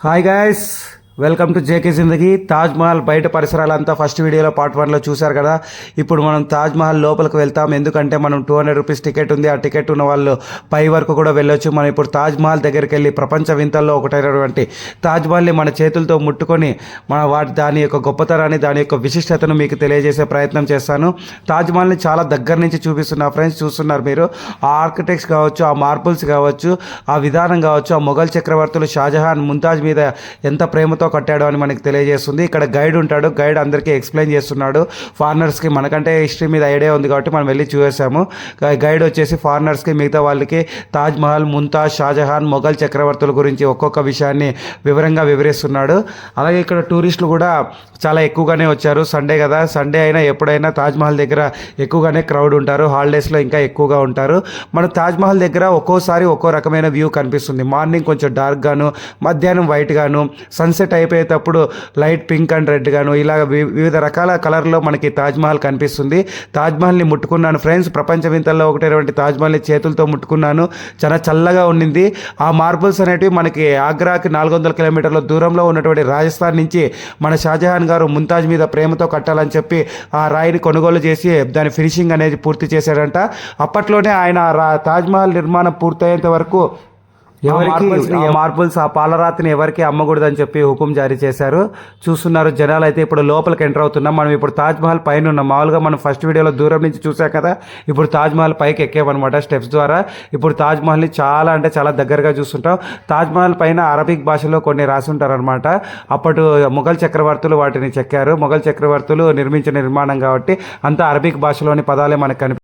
Hi guys, welcome to JK జిందగీ. తాజ్మహల్ బయట పరిసరాలంతా first వీడియోలో part 1లో చూశారు కదా. ఇప్పుడు మనం తాజ్మహల్ లోపలికి వెళ్తాం. ఎందుకంటే మనం 200 రూపీస్ టికెట్ ఉంది. ఆ టికెట్ ఉన్న వాళ్ళు పై వరకు కూడా వెళ్ళొచ్చు. మనం ఇప్పుడు తాజ్మహల్ దగ్గరికి వెళ్ళి ప్రపంచ వింతల్లో ఒకటైనటువంటి తాజ్మహల్ని మన చేతులతో ముట్టుకొని దాని యొక్క గొప్పతనాన్ని, దాని యొక్క విశిష్టతను మీకు తెలియజేసే ప్రయత్నం చేస్తాను. తాజ్మహల్ని చాలా దగ్గర నుంచి చూపిస్తున్నా ఫ్రెండ్స్. చూస్తున్నారు మీరు. ఆ ఆర్కిటెక్ట్స్ కావచ్చు, ఆ మార్బుల్స్ కావచ్చు, ఆ విధానం కావచ్చు, ఆ మొఘల్ చక్రవర్తులు షాజహాన్ ముంతాజ్ మీద ఎంత ప్రేమతో కట్టాడు అని మనకి తెలియజేస్తుంది. ఇక్కడ గైడ్ ఉంటాడు. గైడ్ అందరికీ ఎక్స్ప్లెయిన్ చేస్తున్నాడు. ఫారినర్స్కి, మనకంటే హిస్టరీ మీద ఐడియా ఉంది కాబట్టి మనం వెళ్ళి చూసాము. గైడ్ వచ్చేసి ఫారినర్స్కి, మిగతా వాళ్ళకి తాజ్మహల్, ముంతాజ్, షాజహాన్, మొఘల్ చక్రవర్తుల గురించి ఒక్కొక్క విషయాన్ని వివరంగా వివరిస్తున్నాడు. అలాగే ఇక్కడ టూరిస్టులు కూడా చాలా ఎక్కువగానే వచ్చారు. సండే కదా, సండే అయినా ఎప్పుడైనా తాజ్మహల్ దగ్గర ఎక్కువగానే క్రౌడ్ ఉంటారు. హాలిడేస్లో ఇంకా ఎక్కువగా ఉంటారు. మన తాజ్మహల్ దగ్గర ఒక్కోసారి ఒక్కో రకమైన వ్యూ కనిపిస్తుంది. మార్నింగ్ కొంచెం డార్క్ గాను, మధ్యాహ్నం వైట్ గాను, సన్సెట్ అయిపోయేటప్పుడు లైట్ పింక్ అండ్ రెడ్ గాను, ఇలా వివిధ రకాల కలర్లో మనకి తాజ్మహల్ కనిపిస్తుంది. తాజ్మహల్ని ముట్టుకున్నాను ఫ్రెండ్స్. ప్రపంచ వింతల్లో ఒకటైనటువంటి తాజ్మహల్ని చేతులతో ముట్టుకున్నాను. చాలా చల్లగా ఉండింది. ఆ మార్బుల్స్ అనేటివి మనకి ఆగ్రాకి 400 కిలోమీటర్ల దూరంలో ఉన్నటువంటి రాజస్థాన్ నుంచి మన షాజహాన్ గారు ముంతాజ్ మీద ప్రేమతో కట్టాలని చెప్పి ఆ రాయిని కొనుగోలు చేసి దాని ఫినిషింగ్ అనేది పూర్తి చేశాడంట. అప్పట్లోనే ఆయన తాజ్మహల్ నిర్మాణం పూర్తయ్యేంత వరకు మార్బుల్స్, ఆ పాలరాతిని ఎవరికి అమ్మకూడదని చెప్పి హుకుం జారీ చేశారు. చూస్తున్నారు జనాలు. అయితే ఇప్పుడు లోపలికి ఎంటర్ అవుతున్నాం. మనం ఇప్పుడు తాజ్మహల్ పైన ఉన్నాం. మామూలుగా మనం ఫస్ట్ వీడియోలో దూరం నుంచి చూసాం కదా. ఇప్పుడు తాజ్మహల్ పైకి ఎక్కామన్నమాట స్టెప్స్ ద్వారా. ఇప్పుడు తాజ్మహల్ని చాలా అంటే చాలా దగ్గరగా చూస్తుంటాం. తాజ్మహల్ పైన అరబిక్ భాషలో కొన్ని రాసి ఉంటారనమాట. అప్పటి మొఘల్ చక్రవర్తులు వాటిని చెక్కారు. మొఘల్ చక్రవర్తులు నిర్మించిన నిర్మాణం కాబట్టి అంతా అరబిక్ భాషలోని పదాలే మనకు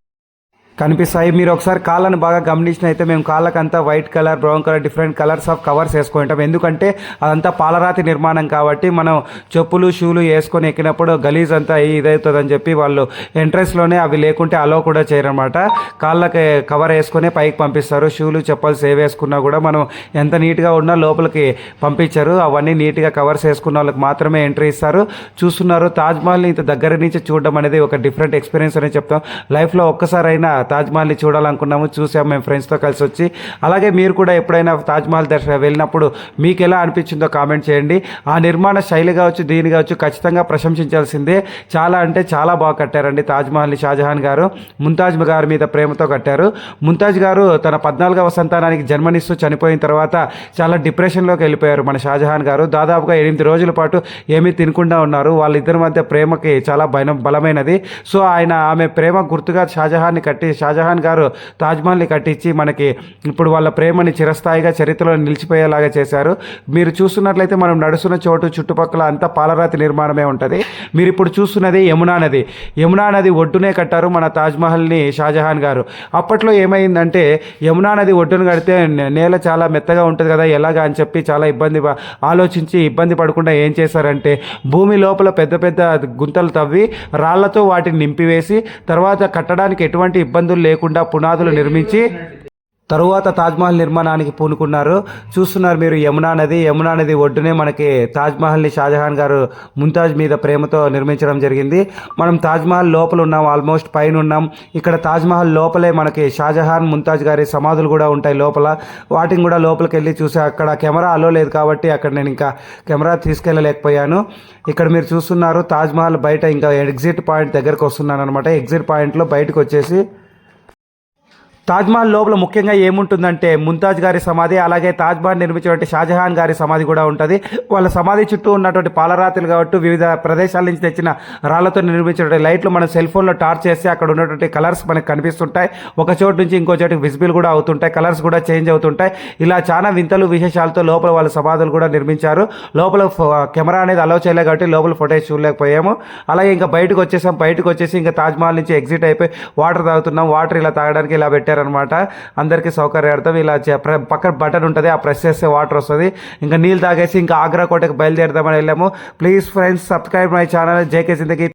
కనిపిస్తాయి. మీరు ఒకసారి కాళ్ళను బాగా గమనించినైతే మేము కాళ్ళకంతా white colour, brown colour, different colours of covers వేసుకుంటాం. ఎందుకంటే అదంతా పాలరాతి నిర్మాణం కాబట్టి మనం చెప్పులు, షూలు వేసుకొని ఎక్కినప్పుడు గలీజ్ అంతా ఇదవుతుందని చెప్పి వాళ్ళు ఎంట్రెన్స్లోనే అవి లేకుంటే అలో కూడా చేయరనమాట. కాళ్ళకి కవర్ వేసుకొని పైకి పంపిస్తారు. షూలు, చెప్పల్స్ ఏ వేసుకున్నా కూడా మనం ఎంత నీట్గా ఉన్నా లోపలికి పంపించారు. అవన్నీ నీట్గా కవర్స్ వేసుకున్న వాళ్ళకి మాత్రమే ఎంట్రీ ఇస్తారు. చూస్తున్నారు తాజ్మహల్ని ఇంత దగ్గర నుంచి చూడడం అనేది ఒక డిఫరెంట్ ఎక్స్పీరియన్స్ అని చెప్తాం. లైఫ్లో ఒక్కసారైనా తాజ్మహల్ని చూడాలనుకున్నాము, చూసాము మేము ఫ్రెండ్స్తో కలిసి వచ్చి. అలాగే మీరు కూడా ఎప్పుడైనా తాజ్మహల్ వెళ్ళినప్పుడు మీకు ఎలా అనిపించిందో కామెంట్ చేయండి. ఆ నిర్మాణ శైలి కావచ్చు, దీని కావచ్చు ఖచ్చితంగా ప్రశంసించాల్సిందే. చాలా అంటే చాలా బాగా కట్టారండి తాజ్మహల్ని షాజహాన్ గారు. ముంతాజ్ గారి మీద ప్రేమతో కట్టారు. ముంతాజ్ గారు తన 14వ సంతానానికి జన్మనిస్తూ చనిపోయిన తర్వాత చాలా డిప్రెషన్లోకి వెళ్ళిపోయారు మన షాజహాన్ గారు. దాదాపుగా 8 రోజుల పాటు ఏమీ తినకుండా ఉన్నారు. వాళ్ళిద్దరి మధ్య ప్రేమకి చాలా బలమైనది. సో ఆమె ప్రేమ గుర్తుగా షాజహాన్ గారు తాజ్మహల్ని కట్టించి మనకి ఇప్పుడు వాళ్ళ ప్రేమని చిరస్థాయిగా చరిత్రలో నిలిచిపోయేలాగా చేశారు. మీరు చూస్తున్నట్లయితే మనం నడుస్తున్న చోటు చుట్టుపక్కల అంతా పాలరాతి నిర్మాణమే ఉంటుంది. మీరు ఇప్పుడు చూస్తున్నది యమునా నది ఒడ్డునే కట్టారు మన తాజ్మహల్ని షాజహాన్ గారు. అప్పట్లో ఏమైందంటే యమునా నది ఒడ్డును కడితే నేల చాలా మెత్తగా ఉంటుంది కదా, ఎలాగా అని చెప్పి చాలా ఆలోచించి ఇబ్బంది పడకుండా ఏం చేశారంటే భూమి లోపల పెద్ద పెద్ద గుంతలు తవ్వి రాళ్లతో వాటిని నింపివేసి తర్వాత కట్టడానికి ఎటువంటి ఇబ్బందులు లేకుండా పునాదులు నిర్మించి తరువాత తాజ్మహల్ నిర్మాణానికి పూనుకున్నారు. చూస్తున్నారు మీరు యమునా నది ఒడ్డునే మనకి తాజ్మహల్ని షాజహాన్ గారు ముంతాజ్ మీద ప్రేమతో నిర్మించడం జరిగింది. మనం తాజ్మహల్ లోపల ఉన్నాం, ఆల్మోస్ట్ పైన ఉన్నాం. ఇక్కడ తాజ్మహల్ లోపలే మనకి షాజహాన్, ముంతాజ్ గారి సమాధులు కూడా ఉంటాయి లోపల. వాటిని కూడా లోపలికి వెళ్ళి చూసా. అక్కడ కెమెరా అలో లేదు కాబట్టి అక్కడ నేను ఇంకా కెమెరా తీసుకెళ్ళలేకపోయాను. ఇక్కడ మీరు చూస్తున్నారు తాజ్మహల్ బయట ఇంకా ఎగ్జిట్ పాయింట్ దగ్గరకు వస్తున్నాను అనమాట. ఎగ్జిట్ పాయింట్లో బయటకు వచ్చేసి తాజ్మహల్ లోపల ముఖ్యంగా ఏముంటుందంటే ముంతాజ్ గారి సమాధి, అలాగే తాజ్మహల్ నిర్మించినటువంటి షాజహాన్ గారి సమాధి కూడా ఉంటుంది. వాళ్ళ సమాధి చుట్టూ ఉన్నటువంటి పాలరాతులు కాబట్టి వివిధ ప్రదేశాల నుంచి తెచ్చిన రాళ్లతో నిర్మించినటువంటి లైట్లు మనం సెల్ ఫోన్లో టార్చ్ చేస్తే అక్కడ ఉన్నటువంటి కలర్స్ మనకు కనిపిస్తుంటాయి. ఒక చోటు నుంచి ఇంకో చోటుకి విజిబుల్ కూడా అవుతుంటాయి, కలర్స్ కూడా చేంజ్ అవుతుంటాయి. ఇలా చాలా వింతలు విశేషాలతో లోపల వాళ్ళ సమాధులు కూడా నిర్మించారు. లోపల కెమెరా అనేది అలౌ చేయలేదు కాబట్టి లోపల ఫోటోస్ చూడలేకపోయాము. అలాగే ఇంకా బయటకు వచ్చేసి ఇంకా తాజ్మహల్ నుంచి ఎగ్జిట్ అయిపోయి వాటర్ తాగుతున్నాం. వాటర్ ఇలా తాగడానికి ఇలా పెట్టారు అనమాట. అందరికీ సౌకర్యార్థం ఇలా పక్కన బటన్ ఉంటుంది, ఆ ప్రెస్ చేస్తే వాటర్ వస్తుంది. ఇంకా నీళ్ళు తాగేసి ఇంకా ఆగ్రా కోటకి బయలుదేరదామని వెళ్ళాము. Please friends, subscribe my channel JK Zindagi.